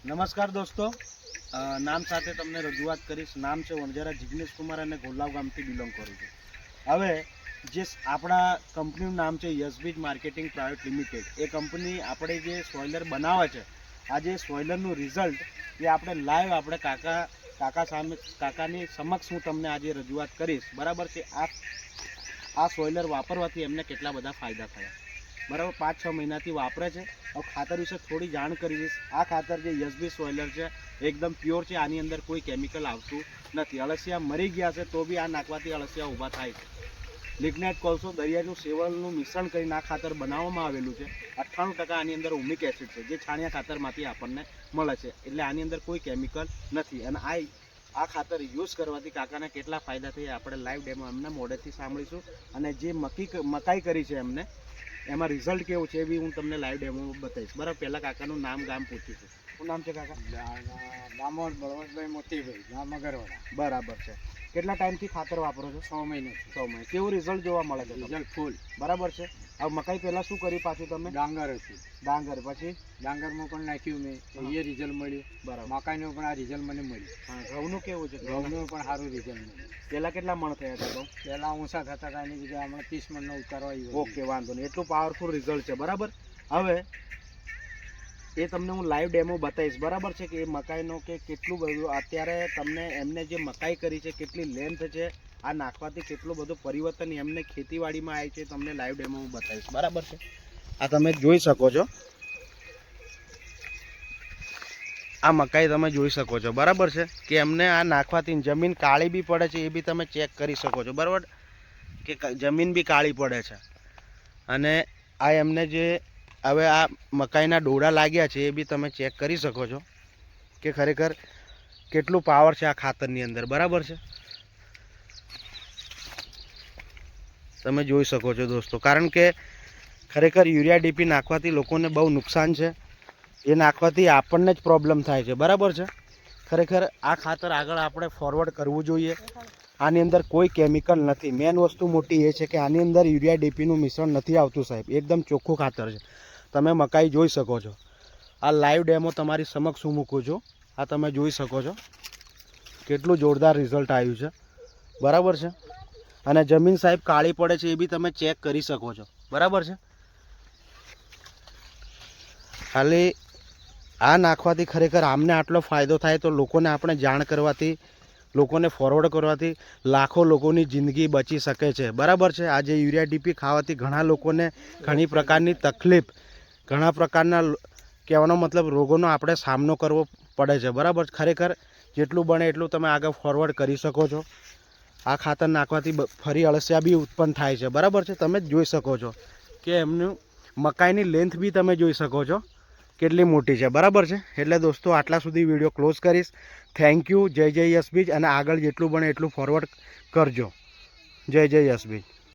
નમસ્કાર દોસ્તો, નામ સાથે તમને રજૂઆત કરીશ. નામ છે વણઝારા જિગ્નેશ કુમાર અને ગોલાવ ગામથી બિલોંગ કરું છું. હવે જે આપણા કંપનીનું નામ છે યશબીજ માર્કેટિંગ પ્રાઇવેટ લિમિટેડ. એ કંપની આપણે જે સોઇલર બનાવે છે, આ જે સોઇલરનું રિઝલ્ટ એ આપણે લાઈવ આપણે કાકાની સમક્ષ હું તમને આજે રજૂઆત કરીશ. બરાબર છે. આ સોઇલર વાપરવાથી એમને કેટલા બધા ફાયદા થયા. બરાબર, 5-6 મહિનાથી વાપરે છે. હવે ખાતર વિશે થોડી જાણ કરી દઈશ. આ ખાતર જે યશબીજ સોઇલર છે એકદમ પ્યોર છે. આની અંદર કોઈ કેમિકલ આવતું નથી. અળસિયા મરી ગયા છે તો બી આ નાખવાથી અળસિયા ઊભા થાય છે. લિગ્નાઇટ કોલસો દરિયાનું સેવલનું મિશ્રણ કરીને આ ખાતર બનાવવામાં આવેલું છે. 98% આની અંદર હુમિક એસિડ છે, જે છાણિયા ખાતરમાંથી આપણને મળે છે. એટલે આની અંદર કોઈ કેમિકલ નથી. અને આ ખાતર યુઝ કરવાથી કાકાને કેટલા ફાયદા થઈ આપણે લાઈવ ડેમો એમને મોઢેથી સાંભળીશું. અને જે મકાઈ કરી છે એમને, એમાં રિઝલ્ટ કેવું છે એ બી હું તમને લાઈવ ડેમોમાં બતાવીશ. બરાબર, પહેલાં કાકાનું નામ ગામ પૂછીશું. શું નામ છે કાકા? દામોદ બળવંતભાઈ મોતીભાઈ, ગામ મગરવાડા. બરાબર છે. કેટલા ટાઈમથી ખાતર વાપરો છો? 6 મહિનાથી. 6 મહિના. કેવું રિઝલ્ટ જોવા મળે છે? રિઝલ્ટ ફૂલ. બરાબર છે. હવે મકાઈ પહેલાં શું કર્યું પાછું તમે? ડાંગર હતું. ડાંગર, પછી ડાંગરમાં પણ નાખ્યું મેં, એ રિઝલ્ટ મળ્યું. બરાબર. મકાઈનું પણ આ રિઝલ્ટ મને મળ્યું. હા, ઘઉંનું કેવું છે? ઘઉંનું પણ સારું રિઝલ્ટ મળ્યું. પહેલાં કેટલા મણ થયા હતા ઘઉં? પહેલાં ઊંચા થતા હતા, એની જગ્યાએ હમણાં 30 મણનો ઉતારો આવ્યો. ઓકે, વાંધો નહીં. એટલું પાવરફુલ રિઝલ્ટ છે. બરાબર. હવે એ તમને હું લાઈવ ડેમો બતાવીશ. બરાબર છે. કે એ મકાઈનો કે કેટલું બધું અત્યારે તમને એમને જે મકાઈ કરી છે કેટલી લેન્થ છે, આ નાખવાથી કેટલું બધું પરિવર્તન એમને ખેતીવાડીમાં આવી છે, તમને લાઈવ ડેમો હું બતાવીશ. બરાબર છે. આ તમે જોઈ શકો છો. આ મકાઈ તમે જોઈ શકો છો. બરાબર છે. કે એમને આ નાખવાથી જમીન કાળી બી પડે છે, એ બી તમે ચેક કરી શકો છો. બરાબર, કે જમીન બી કાળી પડે છે. અને આ એમને જે હવે આ મકાઈના ડોડા લાગ્યા છે એ બી તમે ચેક કરી શકો છો કે ખરેખર કેટલું પાવર છે આ ખાતરની અંદર. બરાબર છે. તમે જોઈ શકો છો દોસ્તો. કારણ કે ખરેખર યુરિયા ડીપી નાખવાથી લોકોને બહુ નુકસાન છે. એ નાખવાથી આપણને જ પ્રોબ્લેમ થાય છે. બરાબર છે. ખરેખર આ ખાતર આગળ આપણે ફોરવર્ડ કરવું જોઈએ. આની અંદર કોઈ કેમિકલ નથી. મેન વસ્તુ મોટી એ છે કે આની અંદર યુરિયા ડીપીનું મિશ્રણ નથી આવતું સાહેબ. એકદમ ચોખ્ખું ખાતર છે. તમે મકાઈ જોઈ શકો છો. આ લાઈવ ડેમો તમારી સમક્ષ હું મૂકું છું. આ તમે જોઈ શકો છો કેટલું જોરદાર રિઝલ્ટ આવ્યું છે. બરાબર છે. અને જમીન સાહેબ કાળી પડે છે એ બી તમે ચેક કરી શકો છો. બરાબર છે. ખાલી આ નાખવાથી ખરેખર આમને આટલો ફાયદો થાય તો લોકોને આપણે જાણ કરવાથી, લોકોને ફોરવર્ડ કરવાથી લાખો લોકોની જિંદગી બચી શકે છે. બરાબર છે. આજે યુરિયા ડીપી ખાવાથી ઘણા લોકોને ઘણી પ્રકારની તકલીફ, ઘણા પ્રકારના કહેવાનો મતલબ રોગોનો આપણે સામનો કરવો પડે છે. બરાબર. ખરેખર જેટલું બને એટલું તમે આગળ ફોરવર્ડ કરી શકો છો. આ ખાતર નાખવાથી ફરી અળસિયા બી ઉત્પન્ન થાય છે. બરાબર છે. તમે જ જોઈ શકો છો કે એમનું મકાઈની લેન્થ બી તમે જોઈ શકો છો કેટલી મોટી છે. બરાબર છે. એટલે દોસ્તો આટલા સુધી વિડીયો ક્લોઝ કરીશ. Thank you. જય જય યશબીજ. અને આગળ જેટલું બને એટલું ફોરવર્ડ કરજો. જય જય યશબીજ.